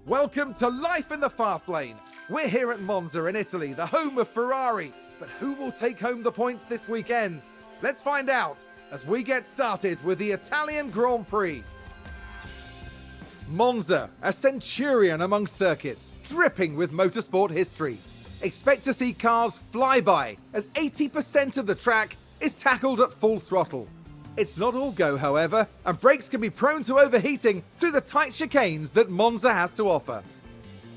Welcome to Life in the Fast Lane. We're here at Monza in Italy, the home of Ferrari. But who will take home the points this weekend? Let's find out as we get started with the Italian Grand Prix. Monza, a centurion among circuits, dripping with motorsport history. Expect to see cars fly by as 80% of the track is tackled at full throttle. It's not all go, however, and brakes can be prone to overheating through the tight chicanes that Monza has to offer.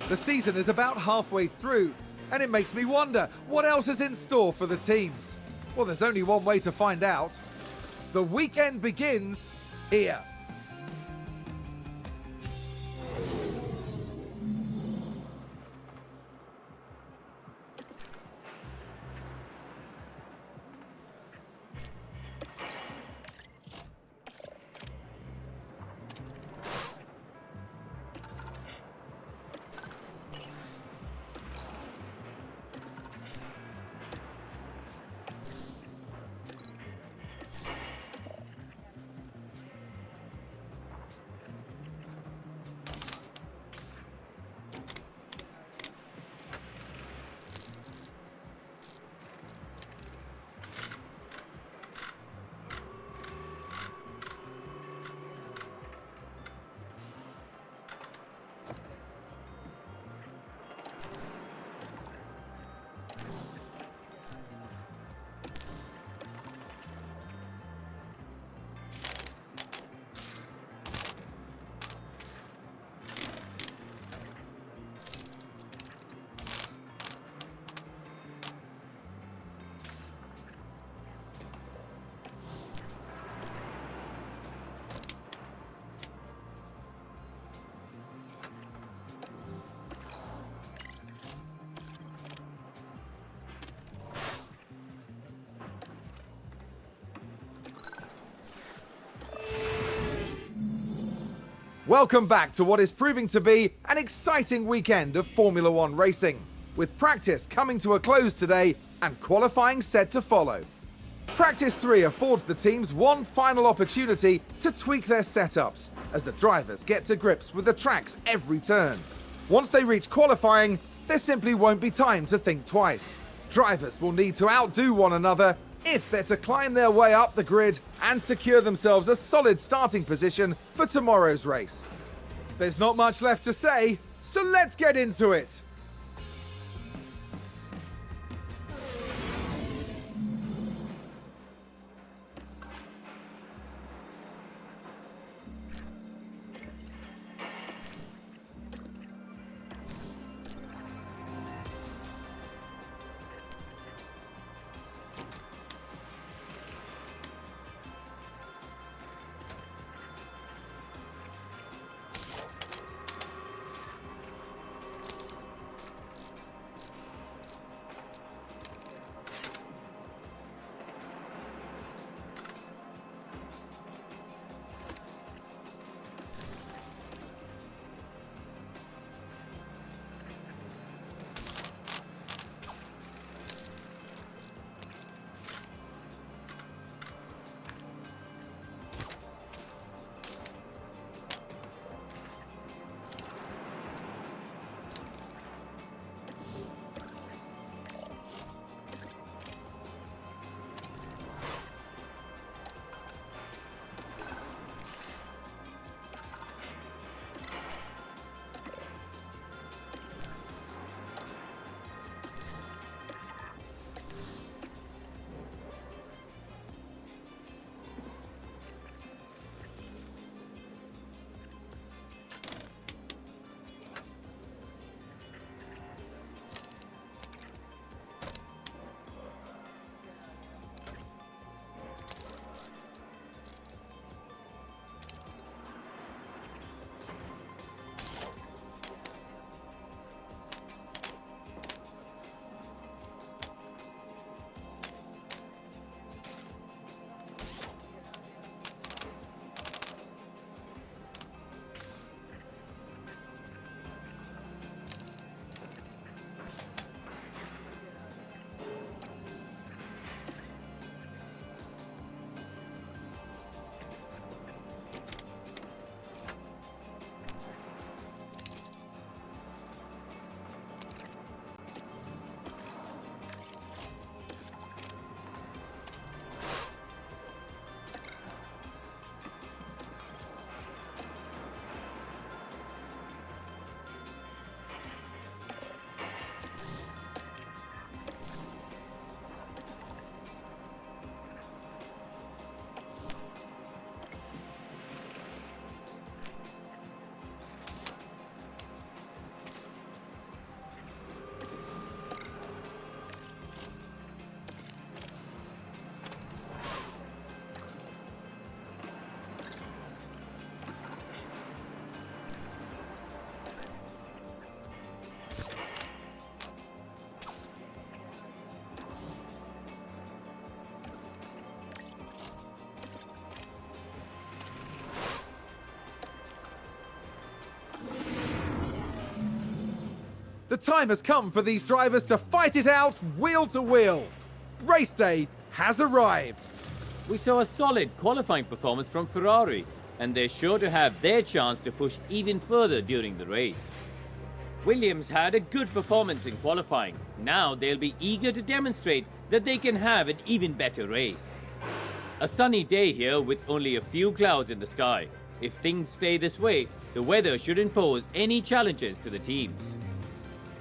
The season is about halfway through, and it makes me wonder what else is in store for the teams. Well, there's only one way to find out. The weekend begins here. Welcome back to what is proving to be an exciting weekend of Formula One racing, with practice coming to a close today and qualifying set to follow. Practice 3 affords the teams one final opportunity to tweak their setups as the drivers get to grips with the tracks every turn. Once they reach qualifying, there simply won't be time to think twice. Drivers will need to outdo one another if they're to climb their way up the grid and secure themselves a solid starting position for tomorrow's race. There's not much left to say, so let's get into it. The time has come for these drivers to fight it out wheel to wheel. Race day has arrived. We saw a solid qualifying performance from Ferrari, and they're sure to have their chance to push even further during the race. Williams had a good performance in qualifying. Now they'll be eager to demonstrate that they can have an even better race. A sunny day here with only a few clouds in the sky. If things stay this way, the weather shouldn't pose any challenges to the teams.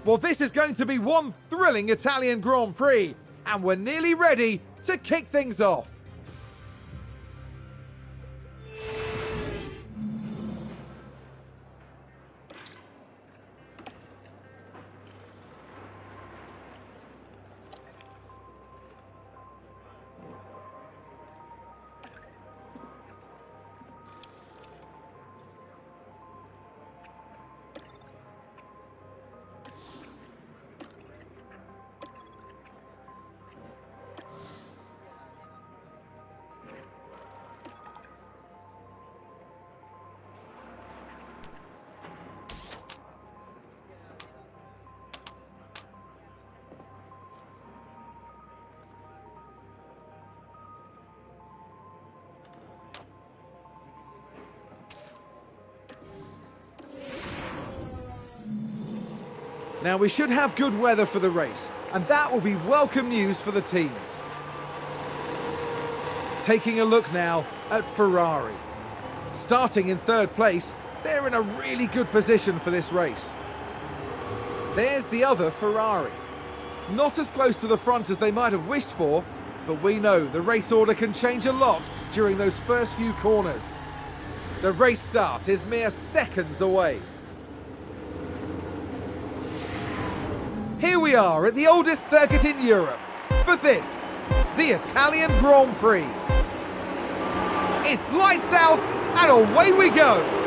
Well, this is going to be one thrilling Italian Grand Prix, and we're nearly ready to kick things off. Now we should have good weather for the race, and that will be welcome news for the teams. Taking a look now at Ferrari. Starting in third place, they're in a really good position for this race. There's the other Ferrari. Not as close to the front as they might have wished for, but we know the race order can change a lot during those first few corners. The race start is mere seconds away. Here we are at the oldest circuit in Europe for this, the Italian Grand Prix. It's lights out and away we go.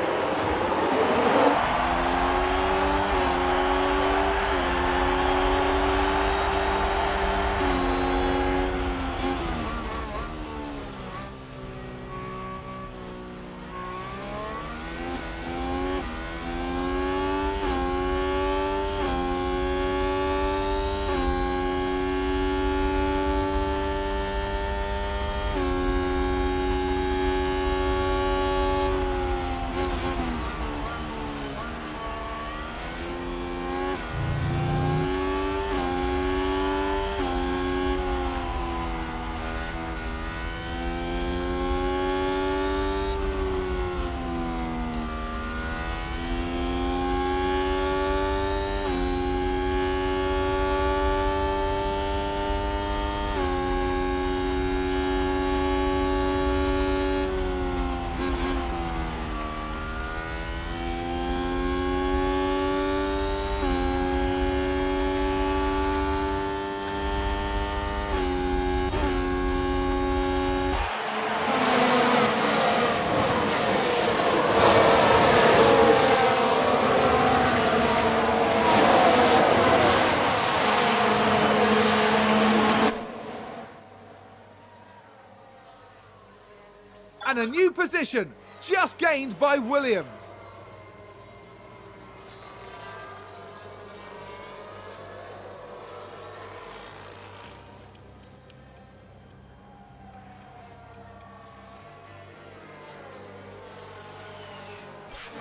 And a new position just gained by Williams.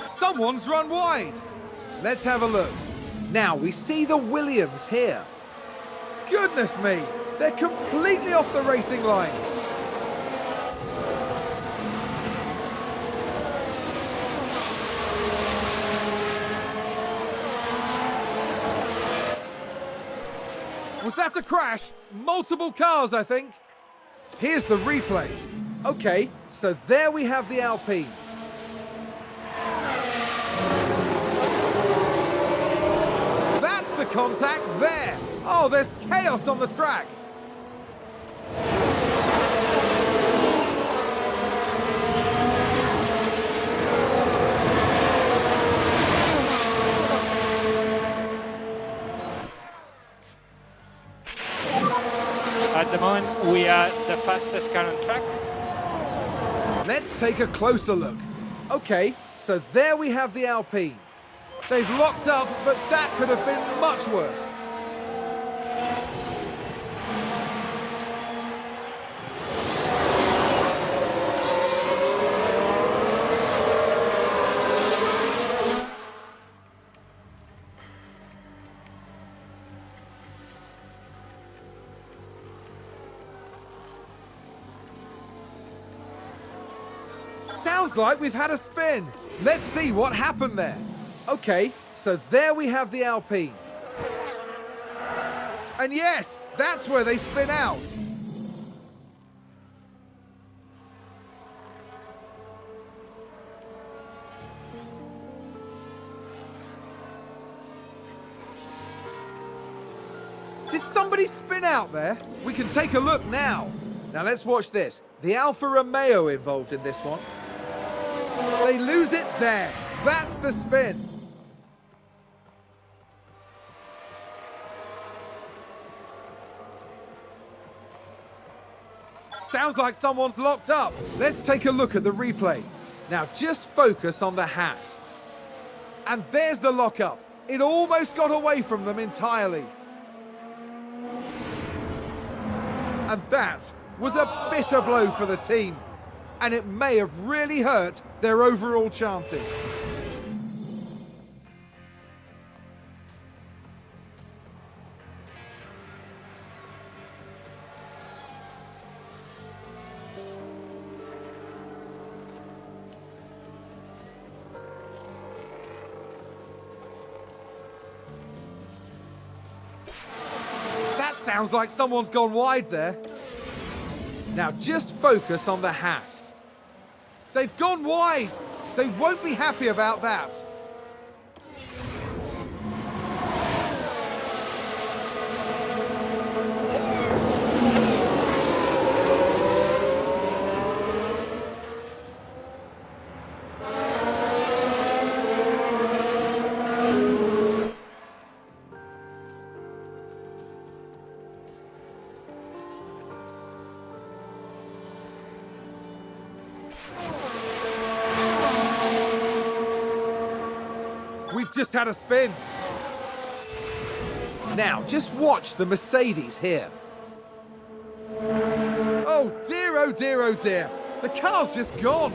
Someone's run wide. Let's have a look. Now we see the Williams here. Goodness me, they're completely off the racing line. Was that a crash? Multiple cars, I think. Here's the replay. Okay, so there we have the Alpine. That's the contact there. Oh, there's chaos on the track. At the moment, we are the fastest car on track. Let's take a closer look. Okay, so there we have the Alpine. They've locked up, but that could have been much worse. Sounds like we've had a spin. Let's see what happened there. Okay, so there we have the Alpine. And yes, that's where they spin out. Did somebody spin out there? We can take a look now. Now let's watch this. The Alfa Romeo involved in this one. They lose it there. That's the spin. Sounds like someone's locked up. Let's take a look at the replay. Now just focus on the Haas. And there's the lockup. It almost got away from them entirely. And that was a bitter blow for the team. And it may have really hurt their overall chances. That sounds like someone's gone wide there. Now just focus on the Haas. They've gone wide. They won't be happy about that. We've just had a spin. Now, just watch the Mercedes here. Oh dear, oh dear, oh dear. The car's just gone.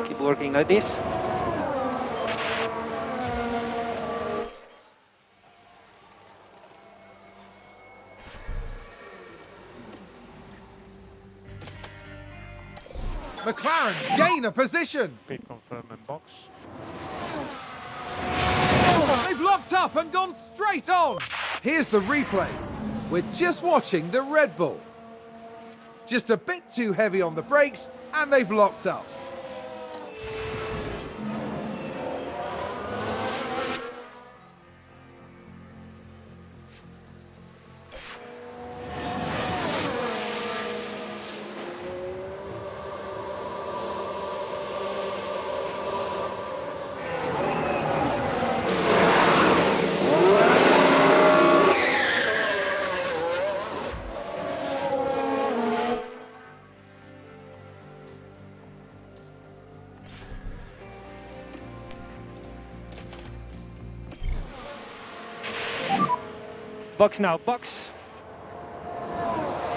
Keep working like this. McLaren gain a position. Pit confirming box. They've locked up and gone straight on. Here's the replay. We're just watching the Red Bull. Just a bit too heavy on the brakes and they've locked up. Box now, box.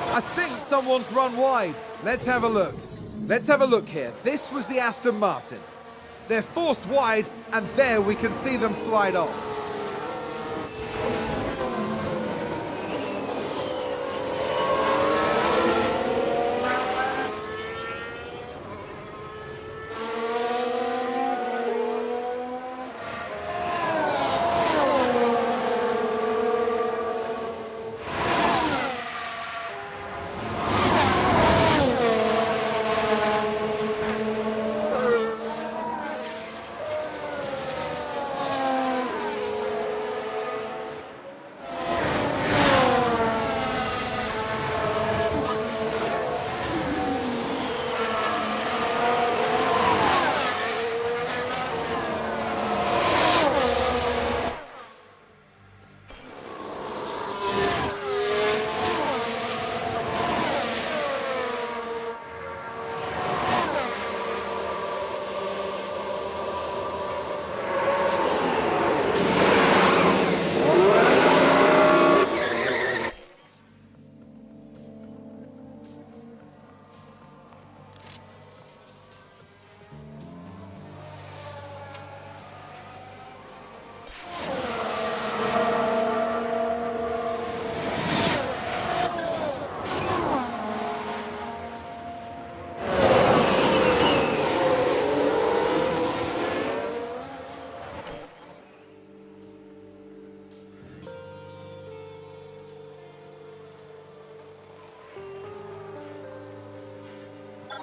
I think someone's run wide. Let's have a look. Let's have a look here. This was the Aston Martin. They're forced wide, and there we can see them slide off.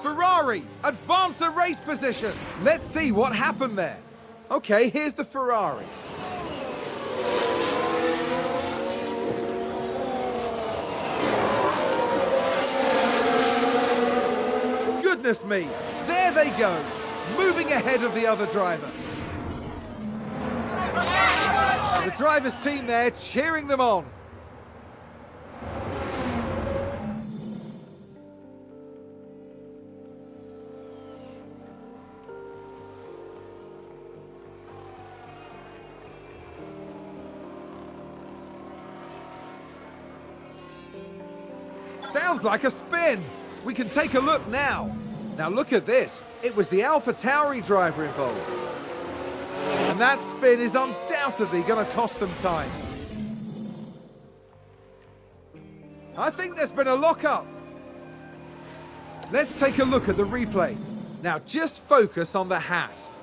Ferrari advance a race position. Let's see what happened there. Okay, here's the Ferrari. Goodness me, there they go, moving ahead of the other driver. The driver's team there cheering them on. Sounds like a spin. We can take a look now. Now look at this. It was the AlphaTauri driver involved. And that spin is undoubtedly going to cost them time. I think there's been a lock-up. Let's take a look at the replay. Now just focus on the Haas.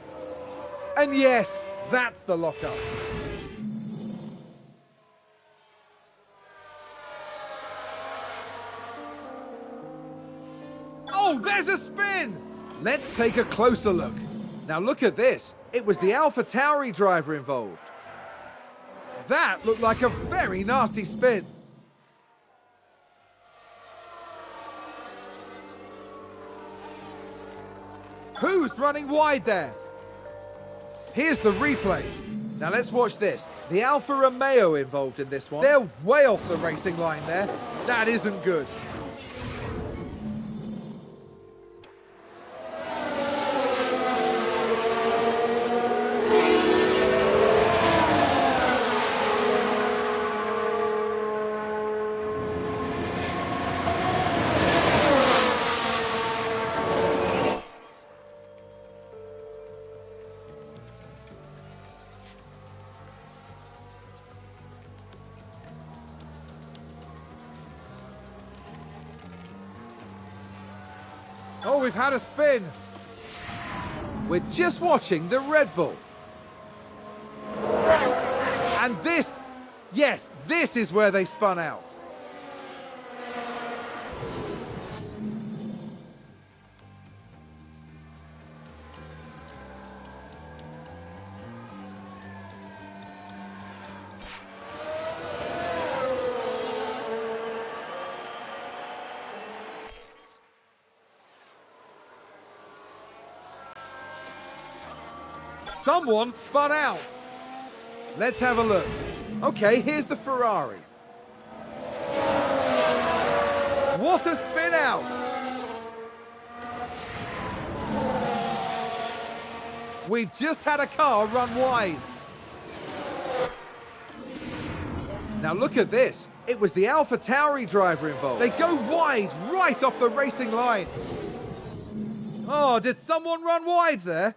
And yes, that's the lock-up. Oh, there's a spin! Let's take a closer look. Now look at this. It was the AlphaTauri driver involved. That looked like a very nasty spin. Who's running wide there? Here's the replay. Now let's watch this. The Alfa Romeo involved in this one. They're way off the racing line there. That isn't good. Oh, we've had a spin. We're just watching the Red Bull. And this, yes, this is where they spun out. Someone spun out. Let's have a look. Okay, here's the Ferrari. What a spin out! We've just had a car run wide. Now look at this. It was the AlphaTauri driver involved. They go wide right off the racing line. Oh, did someone run wide there?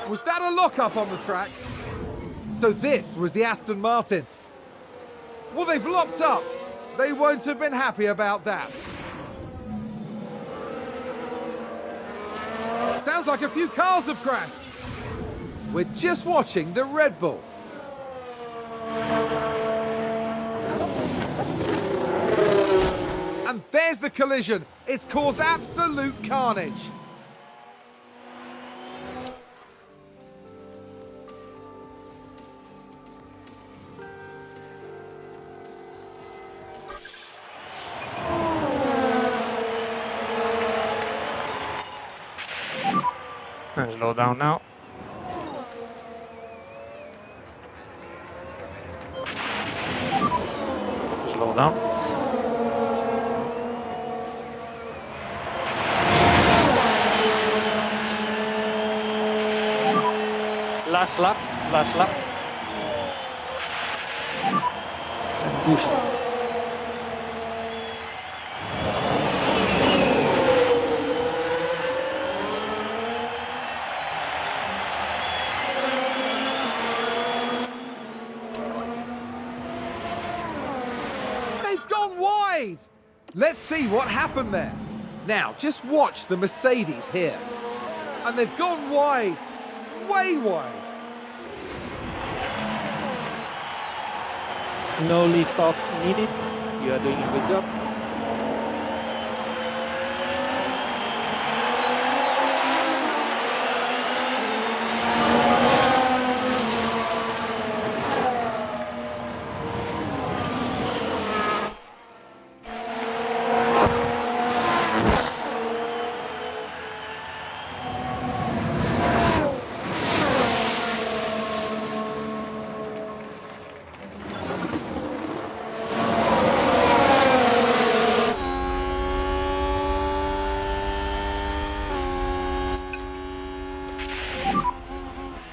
Was that a lock-up on the track? So this was the Aston Martin. Well, they've locked up. They won't have been happy about that. Sounds like a few cars have crashed. We're just watching the Red Bull. And there's the collision. It's caused absolute carnage. Slow down now. Slow down. Last lap, last lap. And boost. They've gone wide! Let's see what happened there. Now, just watch the Mercedes here. And they've gone wide. Way wide. No lift off needed. You are doing a good job.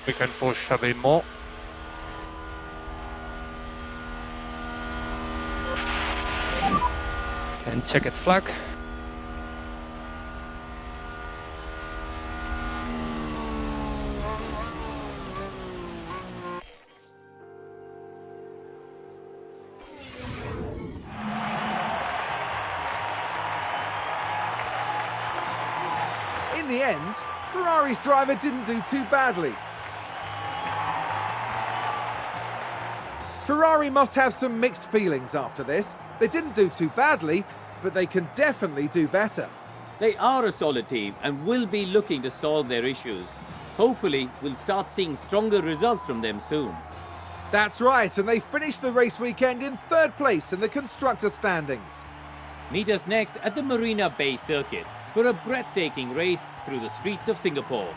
We can push a bit more. And check it flag. In the end, Ferrari's driver didn't do too badly. Ferrari must have some mixed feelings after this. They didn't do too badly, but they can definitely do better. They are a solid team and will be looking to solve their issues. Hopefully, we'll start seeing stronger results from them soon. That's right, and they finished the race weekend in third place in the constructor standings. Meet us next at the Marina Bay Circuit for a breathtaking race through the streets of Singapore.